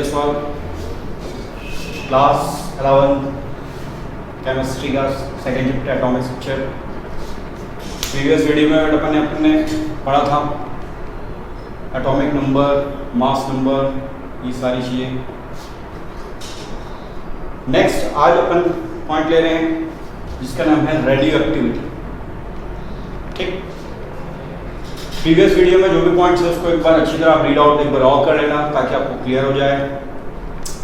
Jaiswal, class 11 chemistry का second chapter atomic structure. Previous video में अपन ने पढ़ा था एटॉमिक नंबर, मास नंबर, ये सारी चीज़ें। नेक्स्ट आज अपन पॉइंट ले रहे हैं जिसका नाम है रेडियो एक्टिविटी। ठीक, प्रीवियस वीडियो में जो भी पॉइंट्स है उसको एक बार अच्छी तरह रीड आउट एक बार और कर लेना ताकि आपको क्लियर हो जाए।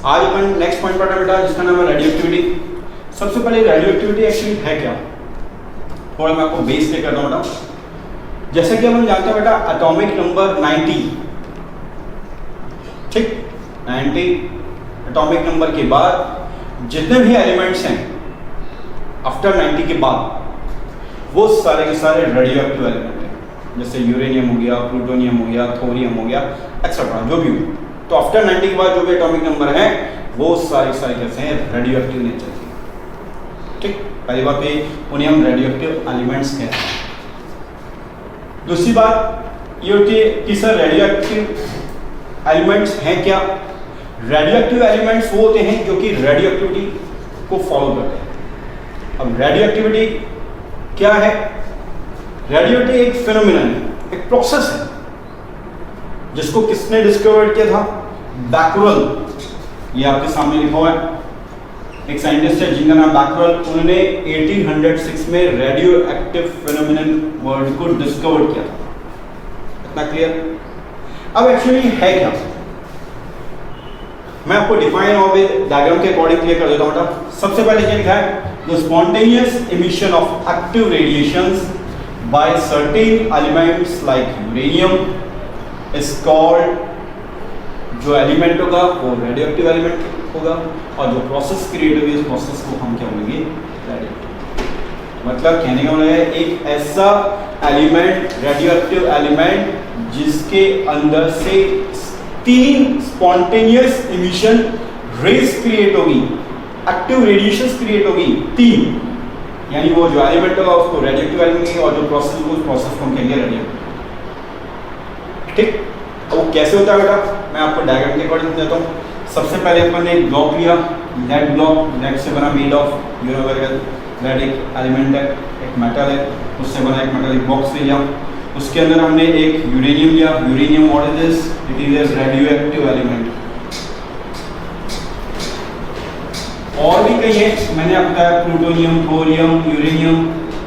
आज अपन नेक्स्ट पॉइंट पढ़ना बेटा जिसका नाम है रेडियो एक्टिविटी। सबसे पहले रेडियो एक्टिविटी एक्चुअली है क्या, थोड़ा मैं आपको बेस पे करता हूँ बेटा। जैसे कि हम जानते हैं बेटा एटॉमिक नंबर 90, ठीक, 90 एटॉमिक नंबर के बाद जितने भी एलिमेंट्स हैं आफ्टर 90 के बाद वो सारे के सारे रेडियो एक्टिव एलिमेंट हैं। जैसे यूरेनियम हो गया, प्लूटोनियम हो गया, थोरियम हो गया, एक्सेट्रा जो भी हो। तो आफ्टर 90 के बाद जो भी एटॉमिक नंबर है वो सारे कैसे हैं, रेडियो एक्टिव नेचर के। ठीक, पहली बात है उन्हें हम रेडियो एक्टिव एलिमेंट्स कहते हैं। दूसरी बात ये होती है कि सर रेडियो एक्टिव एलिमेंट्स हैं क्या। रेडियो एक्टिव एलिमेंट्स वो होते हैं जो कि रेडियो एक्टिविटी को फॉलो करते हैं। अब रेडियो एक्टिविटी क्या है? रेडियो एक्टिविटी एक फिनोमिनन है, एक प्रोसेस है जिसको किसने डिस्कवर किया था? बैकरल। ये आपके सामने लिखा हुआ है, एक साइंटिस्ट है जिनका नाम बैकरल। उन्होंने 1806 में रेडियो एक्टिव फिनोमिनन वर्ड को डिस्कवर किया था। इतना क्लियर? अब एक्चुअली है क्या, मैं आपको डिफाइन और डायग्राम के अकॉर्डिंग क्लियर कर देता हूं बेटा। सबसे पहले क्या लिखा है? The spontaneous emission of active radiations by certain elements like uranium is called, जो एलिमेंट होगा वो रेडियो एक्टिव एलिमेंट होगा और जो प्रोसेस क्रिएट होगी उस प्रोसेस को हम क्या बोलेंगे? Radio active. मतलब कहने का मतलब है एक ऐसा एलिमेंट, रेडियो एक्टिव एलिमेंट जिसके अंदर से 3 स्पॉन्टेनियस इमिशन रेज क्रिएट होगी, एक्टिव रेडिएशंस क्रिएट होगी 3, यानी वो जो एलिमेंट होगा उसको रेडियो एक्टिव एलिमेंट और जो प्रोसेस होगा उस प्रोसेस को हम कहेंगे रेडियो। ठीक, अब वो कैसे होता है बेटा मैं आपको डायग्राम के अकॉर्डिंग देता हूँ। सबसे पहले अपन ने एक ब्लॉक लिया, लेड ब्लॉक, लेड से बना मेड ऑफ लेड एक एलिमेंट है, एक मेटल है, उससे बना एक मेटालिक बॉक्स ले लिया। उसके अंदर हमने एक यूरेनियम लिया। Uranium what is this? It is a radio active element. और भी कई है, मैंने आपको बताया प्लूटोनियम, थोरियम, यूरेनियम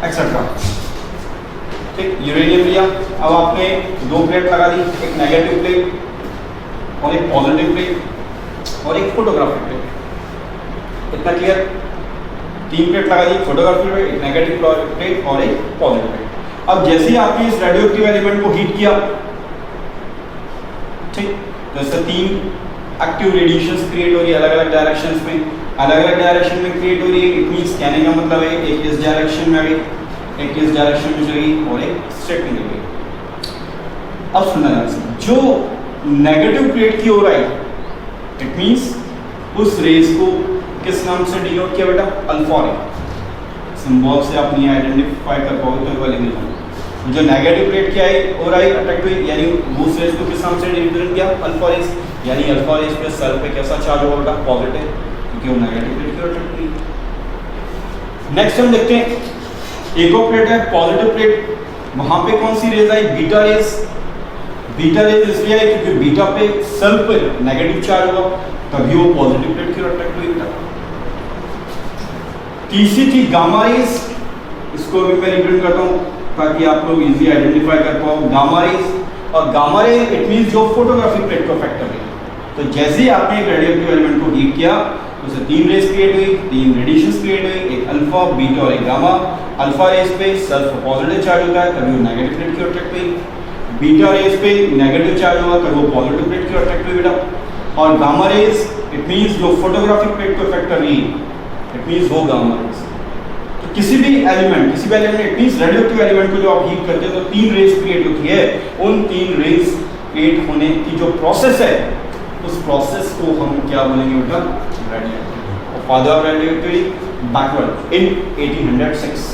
एक्सेट्रा। ठीक, यूरेनियम लिया। अब आपने 2 प्लेट लगा दी, एक नेगेटिव प्लेट और एक पॉजिटिव प्लेट और एक फोटोग्राफिक प्लेट। इतना क्लियर? 3 प्लेट लगा दी, फोटोग्राफिक प्लेट, एक नेगेटिव प्लेट और एक पॉजिटिव प्लेट। अब जैसे ही आपने इस रेडियो एक्टिव एलिमेंट को हीट किया, ठीक, जैसे 3 एक्टिव रेडिएशंस क्रिएट हो रही है अलग अलग डायरेक्शंस में, अलग अलग डायरेक्शन में क्रिएट हो रही है। इट मींस कहने का मतलब है एक इस डायरेक्शन में आ गई, एक इस डायरेक्शन में चली गई और एक स्ट्रेट में गई। अब सुनना ध्यान से, जो नेगेटिव प्लेट की ओर आई इट मींस उस रेस को किस नाम से डिनोट किया बेटा? अल्फा रे। सिंबल से आप नहीं आइडेंटिफाई कर पाओगे तो वाले लिख लो। जो नेगेटिव प्लेट की आई और आई अटैक हुई, यानी उस रेस को किस नाम से डिनोट किया? Alpha rays. यानी अल्फा रेस पे सेल पे कैसा चार्ज होगा बेटा? पॉजिटिव, क्योंकि वो नेगेटिव प्लेट की ओर अटैक हुई। नेक्स्ट हम देखते हैं एक और प्लेट है पॉजिटिव प्लेट, वहां पे कौन सी रेज आई? Beta rays. बीटा रेज इसलिए आई क्योंकि बीटा पे सेल पे नेगेटिव चार्ज होगा, तभी वो पॉजिटिव प्लेट की ओर अटैक हुई बेटा। तीसरी थी गामा रेज, इसको भी मैं रिप्रेजेंट करता हूँ ताकि आप लोग इजीली आइडेंटिफाई कर पाओ। गामा रेज, और गामा रे इट मींस जो फोटोग्राफिक प्लेट को अफेक्ट करेगी। तो जैसे ही आपने एक रेडियोएक्टिव एलिमेंट को हीट किया उससे 3 रेज क्रिएट हुई, 3 रेडिएशंस क्रिएट हुई, एक अल्फा, बीटा और एक गामा। अल्फा रेज पे सेल्फ पॉजिटिव चार्ज होता है तभी वो नेगेटिव प्लेट की ओर अट्रैक्ट हुई, बीटा रेज पे नेगेटिव चार्ज होगा तभी वो पॉजिटिव प्लेट की ओर अट्रैक्ट हुई बेटा। और गामा रेज इट मींस जो फोटोग्राफिक प्लेट को अफेक्ट कर रही है इट मींस वो गामा रेज। तो किसी भी element it means radioactive element को जो आप हीट करते हो तो 3 रेज क्रिएट होती है। उन 3 रेज क्रिएट होने की जो प्रोसेस है उस प्रोसेस को हम क्या बोलेंगे बेटा? रेडियोएक्टिव। और फादर ऑफ रेडियोएक्टिविटी बैकवर्ड इन 1806।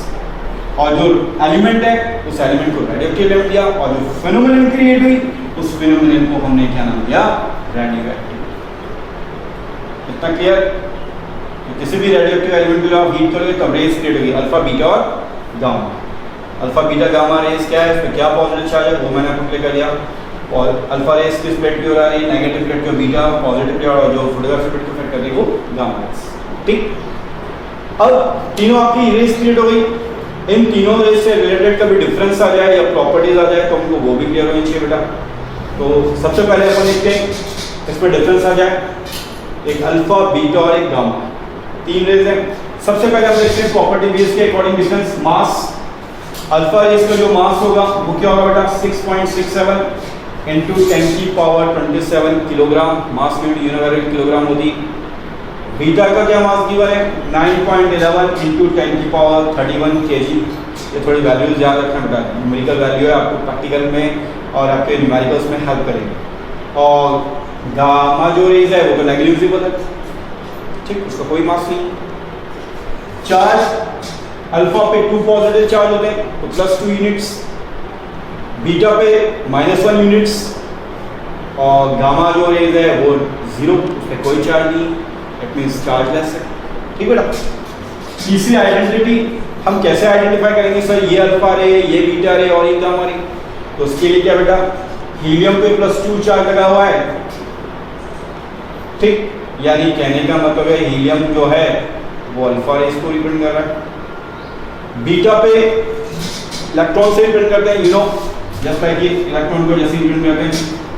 और जो एलिमेंट है उस एलिमेंट को रेडियोएक्टिव एलिमेंट दिया और जो फेनोमेनन क्रिएट हुई उस फेनोमेनन को हमने क्या नाम दिया? रेडियोएक्टिव। इतना क्लियर? तो किसी भी रेडियोएक्टिव एलिमेंट को आप हीट करोगे तब रेस क्रिएट होगी, अल्फा बीटा और gamma. Alpha beta gamma rays क्या है, इसमें क्या पॉजिटिव चार्ज है वो मैंने आपको क्लियर कर दिया। और अल्फा रेस किस प्लेट की हो रही है, नेगेटिव प्लेट की बीटा, पॉजिटिव प्लेट और जो फोटोग्राफी प्लेट को इफेक्ट कर रही है वो गामा रेस। ठीक, अब तीनों आपकी रेस क्रिएट हो गई। इन तीनों रेस से रिलेटेड कभी डिफरेंस आ जाए या प्रॉपर्टीज आ जाए तो हमको वो भी क्लियर होनी चाहिए बेटा। तो सबसे पहले अपन देखते हैं इस पर डिफरेंस आ जाए, एक अल्फा बीटा और एक गामा, तीन रेस हैं। सबसे पहले हम देखते हैं प्रॉपर्टी बेस के अकॉर्डिंग डिफरेंस। मास, अल्फा रेस का जो मास होगा वो क्या होगा बेटा, 6.67 इंटू 10 की power 27 kilogram, mass unit unit kilogram होती। बीटा का क्या मास गिवन है, 9.11 इंटू 10 की पावर 31 kg। ये थोड़ी वैल्यूज याद रखना बेटा, न्यूमेरिकल वैल्यू है, आपको प्रैक्टिकल में और आपके न्यूमेरिकल्स में हेल्प करेंगे। और गामा जो रेज है वो तो नेग्लिजिबल है, ठीक, उसका कोई मास नहीं। चार्ज, अल्फा पे 2 पॉजिटिव चार्ज होते हैं तो +2 यूनिट्स, बीटा पे -1 यूनिट्स, और गामा जो रेज है वो 0, उस पर कोई चार्ज नहीं, इट मींस चार्जलेस है। ठीक बेटा। तीसरी आइडेंटिटी हम कैसे आइडेंटिफाई करेंगे, सर ये अल्फा रे, ये बीटा रे और ये गामा रे? तो उसके लिए क्या बेटा, हीलियम पे +2 चार्ज लगा हुआ है, ठीक, यानी कहने का मतलब है हीलियम जो है वो अल्फा रेस को रिप्रेजेंट कर रहा है। बीटा पे इलेक्ट्रॉन से रिप्रेजेंट करते हैं, यू नो जस्ट लाइक ये इलेक्ट्रॉन को जैसे रिप्रेजेंट करते हैं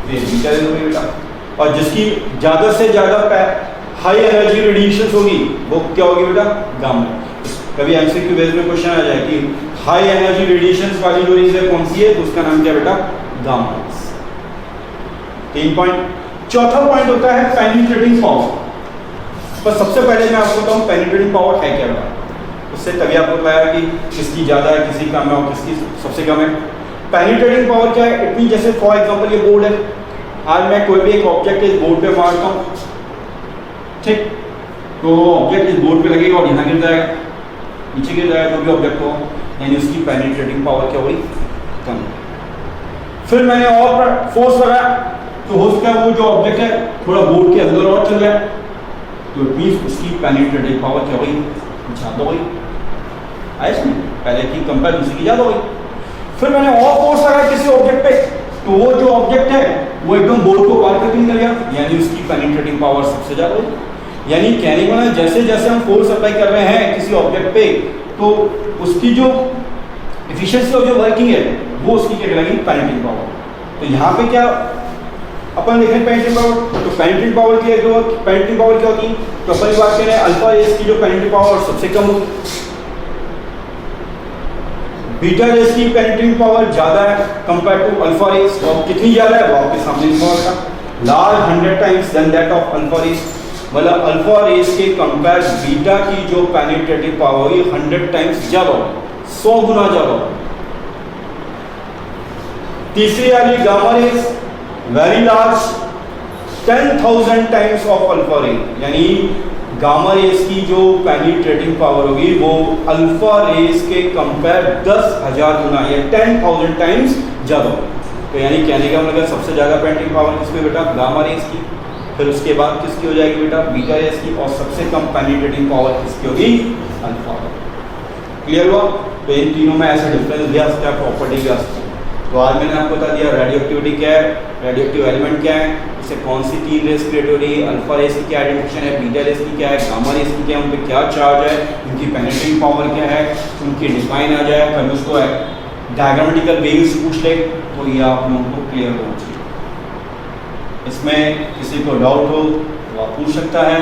ये बीटा रेस होगी बेटा। और जिसकी ज़्यादा से ज़्यादा हाई एनर्जी रेडिएशन होगी वो क्या होगी बेटा, गामा। कभी एमसीक्यू बेस में क्वेश्चन आ जाए कि हाई एनर्जी रेडिएशन वाली जो रेस है कौन सी है, तो उसका नाम क्या बेटा, गामा रेस। 3 पॉइंट। चौथा पॉइंट होता है पेनिट्रेटिंग पावर। पर सबसे पहले मैं आपको बताऊं पेनिट्रेटिंग पावर है क्या बेटा, उससे तभी आपको पता है कि किसकी ज़्यादा है, किसकी कम है और किसकी सबसे कम है। पेनिट्रेटिंग पावर क्या है, इतनी जैसे फॉर एग्जांपल ये बोर्ड है, आज मैं कोई भी एक ऑब्जेक्ट इस बोर्ड पे मारता हूँ, ठीक, तो ऑब्जेक्ट इस बोर्ड पे लगेगा और यहाँ गिर जाएगा, नीचे गिर जाएगा जो भी ऑब्जेक्ट हो, यानी उसकी पेनिट्रेटिंग पावर क्या हुई, कम। फिर मैंने और फोर्स लगाया तो हो सकता है वो जो ऑब्जेक्ट है थोड़ा बोर्ड के अंदर और चल जाए, तो इट मींस उसकी पेनिट्रेटिंग पावर क्या हुई, ज़्यादा हुई। ऐसे पहले की कंपेरिजन से ज़्यादा हुई। फिर मैंने और फोर्स लगाया किसी ऑब्जेक्ट पे तो वो जो ऑब्जेक्ट है वो एकदम बोर्ड को पार करके निकल गया, यानी उसकी पेनिट्रेटिंग पावर सबसे ज़्यादा हुई। यानी कहने को ना जैसे जैसे हम फोर्स अप्लाई कर रहे हैं किसी ऑब्जेक्ट पे तो उसकी जो एफिशिएंसी और जो वर्किंग है वो उसकी क्या कहलाएगी, पेनिट्रेटिंग पावर। तो यहाँ पे क्या अपन देखें पेनिट्रेटिंग पावर, तो पेनिट्रेटिंग पावर की जो पेनिट्रेटिंग पावर क्या होती है, तो अपन बात करें अल्फा रेस की जो पेनिट्रेटिंग पावर सबसे कम होगी, बीटा रेस की पेनिट्रेटिंग पावर ज़्यादा है कंपेयर टू अल्फा रेस। और कितनी ज़्यादा है वो आपके सामने लिखा होगा, large 100 times than that of alpha rays. मतलब अल्फा रेस के कंपेयर बीटा की जो पेनिट्रेटिंग पावर है 100 टाइम्स ज़्यादा होगी, 100 गुना ज़्यादा होगी। तीसरी आ गई gamma rays, very large 10,000 times of alpha रे, यानी गामा रेस की जो पेनिट्रेटिंग पावर होगी वो अल्फा रेस के कंपेयर 10,000 गुना या 10,000 टाइम्स ज़्यादा होगी। तो यानी कहने का मतलब सबसे ज़्यादा पेनिट्रेटिंग पावर किसकी बेटा, गामा रेस की, फिर उसके बाद किसकी हो जाएगी बेटा, बीटा रेस की, और सबसे कम पेनिट्रेटिंग पावर किसकी होगी, अल्फा। क्लियर हुआ? तो इन तीनों में ऐसा डिफरेंस भी आ सकता है, प्रॉपर्टी भी आ सकती है। तो आज मैंने आपको बता दिया रेडियोएक्टिविटी क्या है, रेडियोएक्टिव एलिमेंट क्या है, इससे कौन सी तीन रेस क्रिएट हो रही है, अल्फा रेस की क्या आइडेंटिफिकेशन है, बीटा रेस की क्या है, गामा रेस की क्या है, उन पर क्या चार्ज है, उनकी पेनिट्रेटिंग पावर क्या है, उनकी डिफाइन आ जाए, कभी उसको डायग्रामेटिकल वे से पूछ ले तो ये आप लोगों को क्लियर होना चाहिए। इसमें किसी को डाउट हो तो आप पूछ सकता है,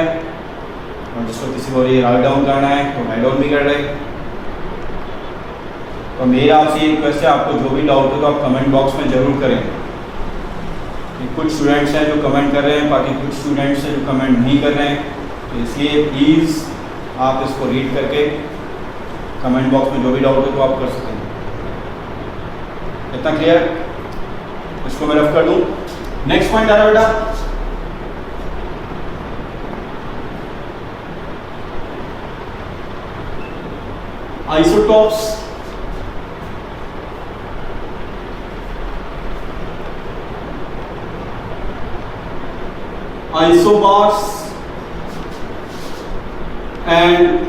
और जिसको किसी को ये राइट डाउन करना है तो राइट डाउन भी कर रहे। तो मेरा आपसे ये रिक्वेस्ट है, आपको जो भी डाउट हो तो आप कमेंट बॉक्स में ज़रूर करें। कुछ स्टूडेंट्स हैं जो कमेंट कर रहे हैं, बाकी कुछ स्टूडेंट्स हैं जो कमेंट नहीं कर रहे हैं, तो इसलिए प्लीज़ आप इसको रीड करके कमेंट बॉक्स में जो भी डाउट हो तो आप कर सकते हैं। इतना क्लियर? इसको मैं रफ कर दूँ। नेक्स्ट पॉइंट आ रहा है बेटा, आइसोटॉप्स। Isobars and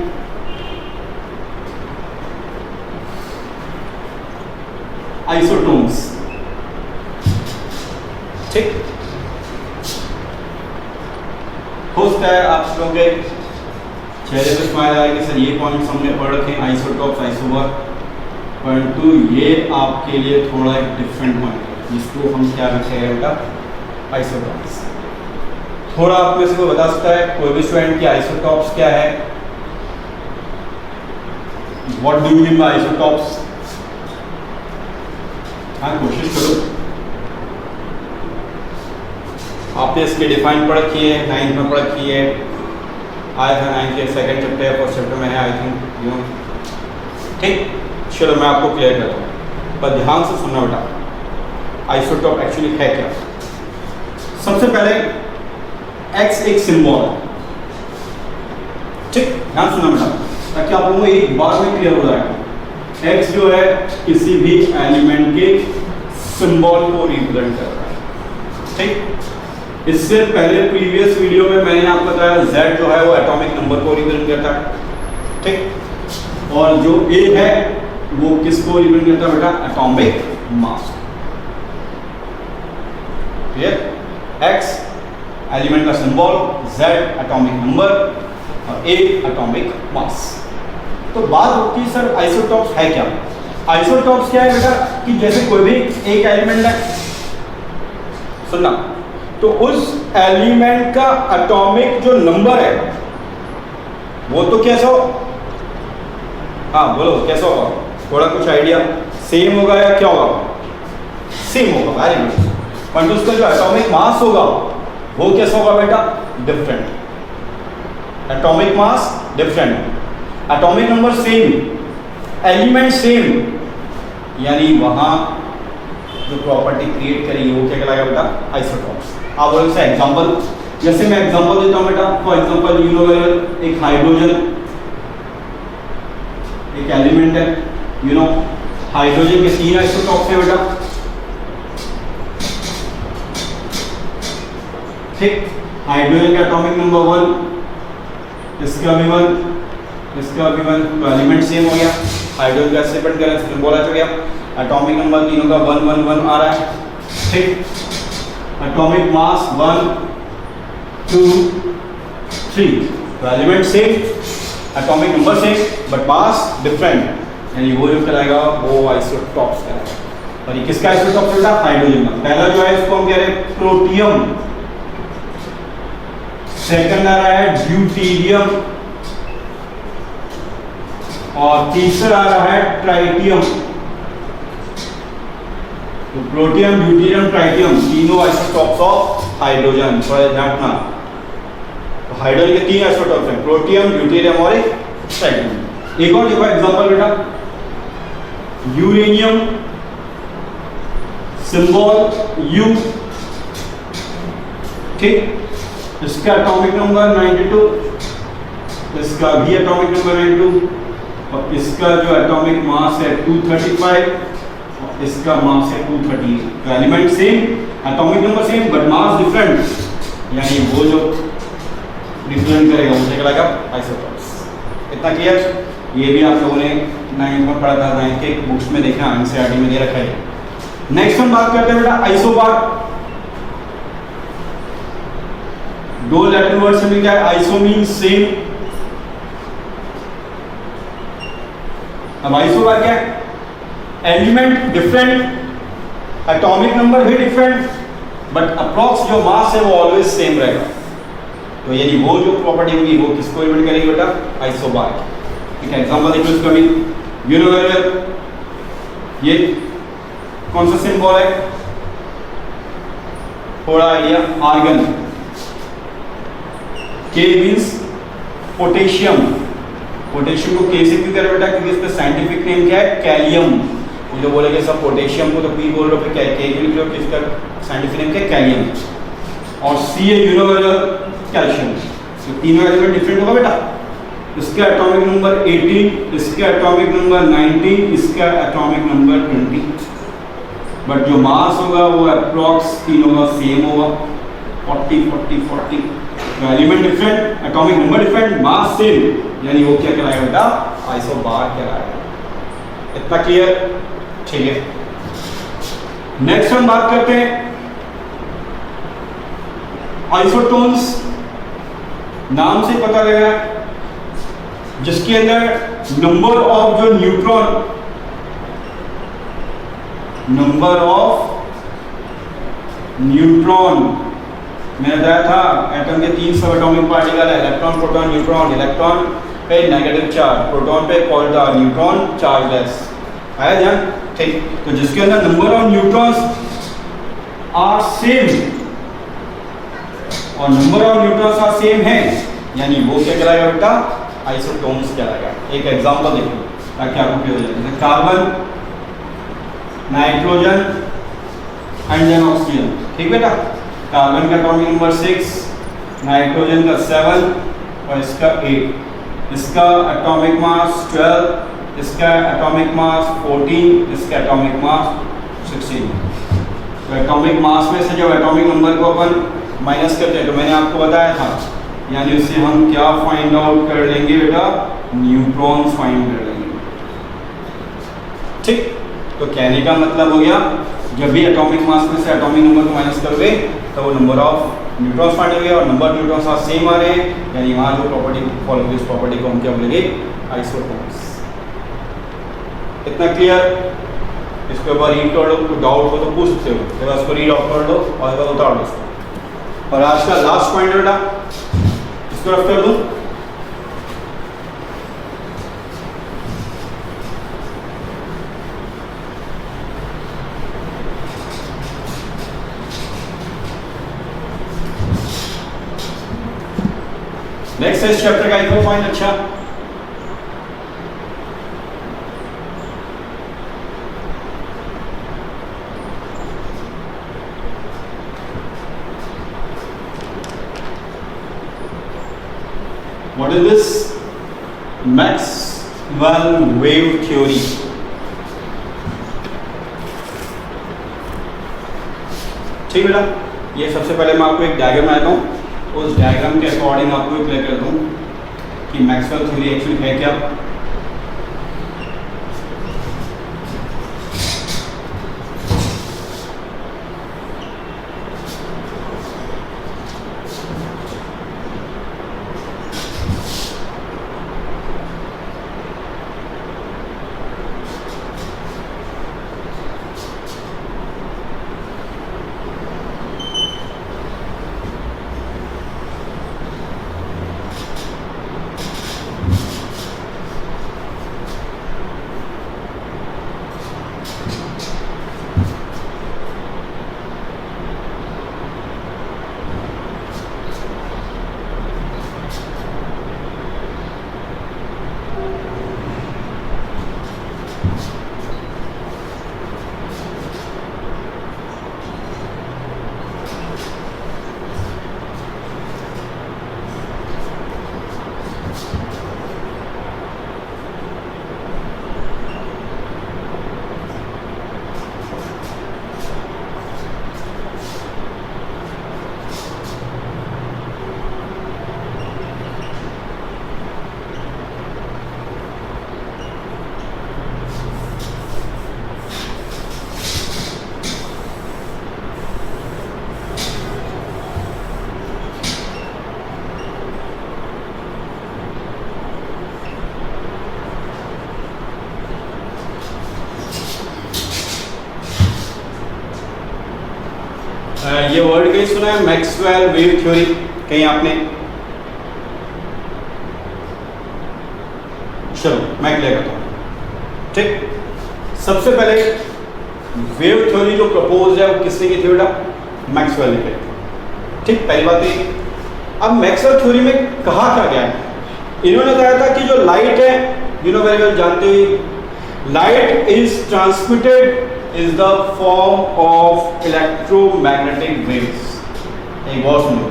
isotones. ठीक, हो सकता है आप लोगों के चेहरे पे स्माइल आए कि सर ये पॉइंट्स हमने पढ़ रखे हैं आइसोटॉप्स आइसोबर, परंतु ये आपके लिए थोड़ा एक डिफरेंट पॉइंट है जिसको हम क्या रखे हैं बेटा, आइसोटॉप्स। थोड़ा आप में से कोई बता सकता है, कोई भी स्टूडेंट की आइसोटॉप्स क्या है? What do you mean by isotopes? हाँ, कोशिश करो। आपने इसके डिफाइन पढ़ रखी है, 9th में पढ़ रखी है, आया था 9th के सेकंड चैप्टर या फर्स्ट चैप्टर में है आई थिंक, यू नो। ठीक, चलो मैं आपको क्लियर करता हूँ, पर ध्यान से सुनना बेटा, आइसोटॉप एक्चुअली है क्या। सबसे पहले एक्स एक सिंबल है। ठीक, ध्यान सुनना बेटा ताकि आप लोगों को एक बार में क्लियर हो जाएगा। एक्स जो है किसी भी एलिमेंट के सिंबल को रिप्रेजेंट कर रहा है। ठीक, इससे पहले प्रीवियस वीडियो में मैंने आपको बताया Z जो है वो एटॉमिक नंबर को रिप्रेजेंट करता है। ठीक, और जो A है वो किसको रिप्रेजेंट करता है बेटा, atomic mass. Clear, X element का सिंबल, Z एटॉमिक नंबर और A एटॉमिक मास। तो बात होती है सर आइसोटॉप्स है क्या? आइसोटॉप्स क्या है बेटा कि जैसे कोई भी एक एलिमेंट है, सुनना, तो उस एलिमेंट का एटॉमिक जो नंबर है वो तो कैसा हो, हाँ बोलो कैसा होगा, थोड़ा कुछ आइडिया, सेम होगा या क्या होगा? सेम होगा, वेरी गुड। पर उसका जो एटॉमिक मास होगा वो कैसा होगा बेटा, different. Atomic mass different, atomic number same, element same, यानी वहां जो प्रॉपर्टी क्रिएट करेगी वो क्या कहलाएगा बेटा, आइसोटॉप्स। आप बोलो से एग्जांपल, जैसे मैं एग्जांपल देता हूं बेटा, फॉर एग्जांपल यू नो एक हाइड्रोजन एक एलिमेंट है, यू नो हाइड्रोजन के 3 आइसोटॉप्स हैं बेटा। ठीक, हाइड्रोजन का एटॉमिक नंबर 1, इसका भी 1, इसका भी 1, तो एलिमेंट सेम हो गया। हाइड्रोजन का सेपरेट करें सिंबल आ गया, एटॉमिक नंबर तीनों का 1 1 1 आ रहा है। ठीक, एटॉमिक मास 1 2 3, तो element same, atomic number same but mass different, यानी वो जो कहलाएगा वो आइसोटॉप्स कहलाएगा। और ये किसका आइसोटॉप बेटा, हाइड्रोजन का। पहला जो है इसको हम कह रहे हैं प्रोटियम, सेकंड आ रहा है ड्यूटेरियम और तीसरा आ रहा है ट्राइटियम। तो प्रोटियम, ड्यूटेरियम, ट्राइटियम तीनों आइसोटॉप्स ऑफ हाइड्रोजन। थोड़ा ध्यान रखना, तो हाइड्रोजन के 3 आइसोटॉप्स हैं, प्रोटियम, ड्यूटेरियम और एक ट्राइटियम। एक और देखो एग्जांपल बेटा, यूरेनियम सिंबल U। ठीक, इसका एटॉमिक नंबर 92, इसका भी एटॉमिक नंबर 92 और इसका जो एटॉमिक मास है 235 और इसका मास है 238। तो element same, atomic number same but mass different, यानी वो जो रिप्रेजेंट करेगा वो कहलाएगा आइसोटॉप्स। इतना क्लियर? ये भी आप लोगों ने 9th में पढ़ा था, 9th के बुक्स में देखा, एनसीईआरटी में दे रखा है। नेक्स्ट हम बात करते हैं बेटा आइसोबार। 2 लैटिन वर्ड से मिल गया, आइसो मींस सेम। अब आइसोबार क्या है, एलिमेंट डिफरेंट, एटॉमिक नंबर भी डिफरेंट बट अप्रॉक्स जो मास है वो ऑलवेज सेम रहेगा। तो यानी वो जो प्रॉपर्टी होगी वो किसको रिप्रेजेंट करेगी बेटा, आइसोबार। ठीक है, एग्जांपल देखो इसका भी, यू नो वेरी वेल, ये कौन सा सिंबल है, थोड़ा idea, argon. K means potassium, potassium को K से क्यों कह रहे बेटा, क्योंकि इसका साइंटिफिक नेम क्या है, कैलियम। ये जो बोलेंगे सब पोटेशियम को तो P बोल रहे हो, फिर K क्यों लिख रहे हो, किसका साइंटिफिक नेम क्या है, कैलियम। और C है यूनिवर्सल कैल्शियम। तो तीनों एलिमेंट डिफरेंट होगा बेटा, इसका एटॉमिक नंबर 18, इसका एटॉमिक नंबर 19, इसका एटॉमिक नंबर 20, बट जो मास होगा वो अप्रॉक्स तीनों का सेम होगा, 40 40 40। तो element different, atomic number different, mass same, यानी वो क्या कहलाएगा बेटा, आइसोबार कहलाएगा। इतना क्लियर? ठीक है, नेक्स्ट हम बात करते हैं आइसोटोन्स। नाम से पता लग रहा है जिसके अंदर नंबर ऑफ जो न्यूट्रॉन, नंबर ऑफ न्यूट्रॉन मैंने बताया था एटम के 3 सब एटॉमिक पार्टिकल है, इलेक्ट्रॉन, प्रोटॉन, न्यूट्रॉन। इलेक्ट्रॉन पे नेगेटिव चार्ज, प्रोटॉन पे पॉजिटिव, न्यूट्रॉन चार्जलेस। आया ध्यान? ठीक, तो जिसके अंदर number of neutrons are same और number of neutrons are same है, यानी वो क्या कहलाएगा बेटा, आइसोटोन्स कहलाएगा। एक एग्जांपल देखिए ताकि आपको क्लियर हो जाए, जैसे carbon, nitrogen and then oxygen. ठीक बेटा, कार्बन का एटॉमिक नंबर 6, नाइट्रोजन का 7 और इसका 8, इसका एटॉमिक मास 12, इसका एटॉमिक मास 14, इसका एटॉमिक मास 16। तो एटॉमिक मास में से जब एटॉमिक नंबर को अपन माइनस करते हैं तो मैंने आपको बताया था, यानी उससे हम क्या फाइंड आउट कर लेंगे बेटा, न्यूट्रॉन्स फाइंड कर लेंगे। ठीक, तो कहने का मतलब हो गया जब भी एटॉमिक मास में से एटॉमिक नंबर को माइनस करोगे तो वो नंबर ऑफ न्यूट्रॉन्स फाइंड होंगे और नंबर न्यूट्रॉन्स आर सेम आ रहे हैं, यानी वहाँ जो प्रॉपर्टी फॉलो होगी उस प्रॉपर्टी को हम क्या बोलेंगे, आइसोटोन्स। इतना क्लियर? इसके ऊपर रीड कर लो, कोई डाउट हो तो पूछ सकते हो, फिर उसको रीड ऑफ कर लो और उतार दो। और आज का लास्ट पॉइंट बेटा इसको रफ कर दो। नेक्स्ट है चैप्टर का एक और पॉइंट अच्छा, what is this Maxwell wave theory? ठीक बेटा, ये सबसे पहले मैं आपको एक डायग्राम बनाता हूँ, उस डायग्राम के अकॉर्डिंग आपको क्लियर कर दूँ कि मैक्सवेल थ्योरी एक्चुअली है क्या। ये वर्ड कहीं सुना है, मैक्सवेल वेव थ्योरी, कहीं आपने? चलो मैं क्लियर करता हूँ। ठीक, सबसे पहले वेव थ्योरी जो प्रपोज है वो किसने की थी बेटा? मैक्सवेल ने की। ठीक, पहली बात ये। अब मैक्सवेल थ्योरी में कहा क्या गया है? इन्होंने बताया था कि जो लाइट है, यू नो वेरी वेल, जानते ही light is transmitted is the form of electromagnetic waves. एक बार सुनो,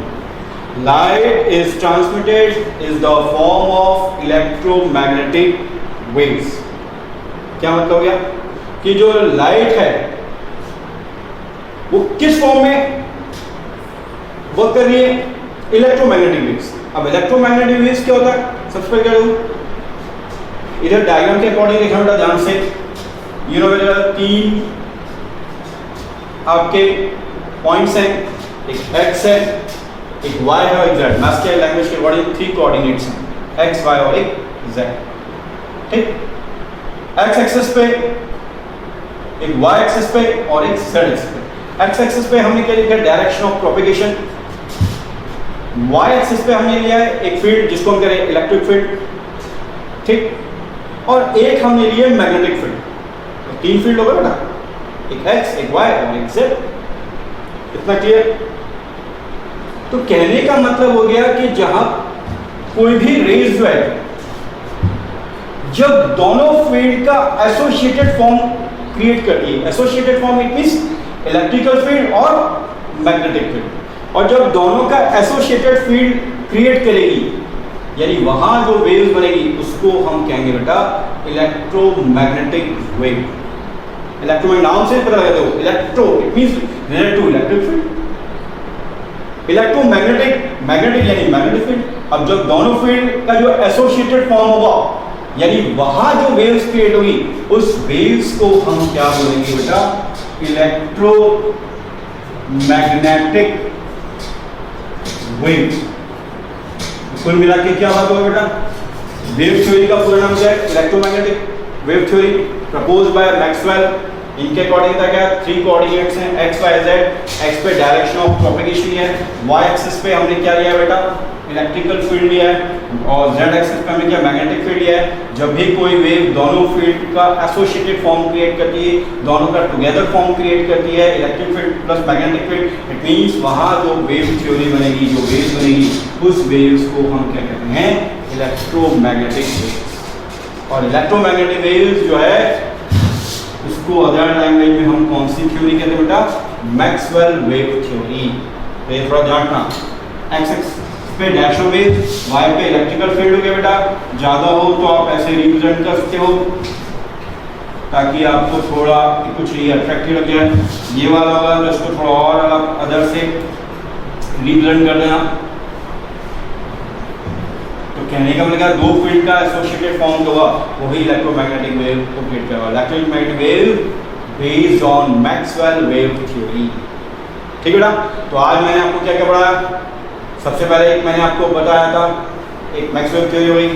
light is transmitted is the form of electromagnetic waves. क्या मतलब हो गया कि जो लाइट है वो किस फॉर्म में वर्क कर रही है? Electromagnetic waves. अब इलेक्ट्रोमैग्नेटिक वेव्स क्या होता है, सबसे पहले क्या करूं, इधर डायग्राम के अकॉर्डिंग देखना बेटा ध्यान से। यू नो बेटा 3 आपके पॉइंट्स हैं, एक x है, एक y है और एक z। मैथ्स के लैंग्वेज के अकॉर्डिंग 3 कोऑर्डिनेट्स हैं, x, y और एक z। ठीक, x एक्सिस पे एक, y एक्सिस पे और एक z एक्सिस पे। x एक्सिस पे हमने क्या लिखा है, direction of propagation. y axis पे हमने लिया है एक फील्ड जिसको हम कह रहे हैं इलेक्ट्रिक फील्ड। ठीक, और एक हमने लिया मैग्नेटिक फील्ड। तो 3 फील्ड हो गए बेटा, एक x, एक y और एक z। इतना क्लियर? तो कहने का मतलब हो गया कि जहां कोई भी रेज जो है, जब दोनों फील्ड का एसोसिएटेड फॉर्म क्रिएट करती है, associated form it means electrical field और मैग्नेटिक फील्ड, और जब दोनों का एसोसिएटेड फील्ड क्रिएट करेगी यानी वहां जो वेव्स बनेगी उसको हम कहेंगे बेटा इलेक्ट्रोमैग्नेटिक वेव। इलेक्ट्रोमैग्नेटिक नाम से पता लगा दो, electro it means related to electric field, electromagnetic magnetic यानी मैग्नेटिक फील्ड। अब जब दोनों फील्ड का जो एसोसिएटेड फॉर्म होगा यानी वहां जो वेव्स क्रिएट होगी उस वेव्स को हम क्या बोलेंगे बेटा, इलेक्ट्रोमैग्नेटिक वेव। कुल मिला के क्या बात होगा बेटा, वेव थ्योरी का पूरा नाम क्या है, electromagnetic wave theory proposed by Maxwell. इनके अकॉर्डिंग था क्या, 3 कोऑर्डिनेट्स हैं x, y, z। x पे डायरेक्शन ऑफ प्रोपेगेशन है, y एक्सिस पे हमने क्या लिया है बेटा, इलेक्ट्रिकल फील्ड लिया है, और z एक्सिस पे हमने क्या मैग्नेटिक फील्ड लिया है। जब भी कोई वेव दोनों फील्ड का एसोसिएटेड फॉर्म क्रिएट करती है, दोनों का टुगेदर फॉर्म क्रिएट करती है, electric field plus magnetic field, it means वहां जो वेव थ्योरी बनेगी, जो वेव्स बनेगी, उस वेव्स को हम क्या कहते हैं, इलेक्ट्रोमैग्नेटिक वेव्स। और इलेक्ट्रोमैग्नेटिक वेव्स जो है उसको अदर लैंग्वेज में हम कौन सी थ्योरी कहते हैं बेटा, मैक्सवेल वेव थ्योरी। तो ये थोड़ा ध्यान रखना, x एक्सिस पे डायरेक्शन वेव, y पे इलेक्ट्रिकल फील्ड हो गया बेटा, ज्यादा हो तो आप ऐसे रिप्रेजेंट कर सकते हो ताकि आपको थोड़ा कुछ ये अट्रैक्टिव लग जाए। ये वाला होगा तो इसको थोड़ा और अलग अदर से रिप्रेजेंट कर देना। तो कहने का मतलब 2 फील्ड का एसोसिएटेड फॉर्म होगा वही इलेक्ट्रोमैग्नेटिक वेव को क्रिएट करेगा, electromagnetic wave based on Maxwell wave theory. ठीक है बेटा, तो आज मैंने आपको क्या क्या पढ़ाया, सबसे पहले एक मैंने आपको बताया था, एक मैक्सवेल थ्योरी हो गई,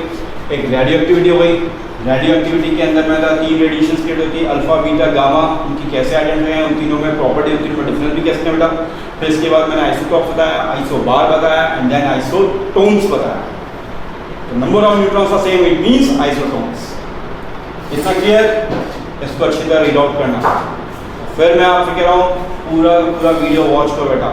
एक रेडियो एक्टिविटी हो गई। रेडियो एक्टिविटी के अंदर मैंने 3 रेडिएशन स्टेट होती है, अल्फा, बीटा, गामा। उनकी कैसे आइडेंटिफाई है, उन तीनों में प्रॉपर्टी, उन तीनों में डिफरेंस भी कैसे है बेटा। फिर इसके बाद मैंने आइसोटॉप्स बताया, आइसोबार बताया एंड देन आइसोटोन्स बताया। तो number of neutrons are same, it means isotones. इतना क्लियर, इसको अच्छी तरह रीड आउट करना। फिर मैं आपसे कह रहा हूँ पूरा वीडियो वॉच करो बेटा,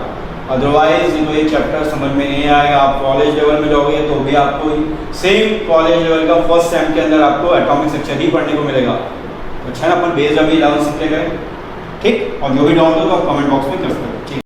अदरवाइज ये चैप्टर समझ में नहीं आएगा। आप कॉलेज लेवल में जाओगे तो भी आपको सेम कॉलेज लेवल का फर्स्ट सेम के अंदर आपको एटॉमिक स्ट्रक्चर ही पढ़ने को मिलेगा। अच्छा है ना, अपन बेस्ड अभी 11 सीख ले गए। ठीक, और जो भी डाउट हो तो आप कमेंट बॉक्स में कर सकते हो। ठीक।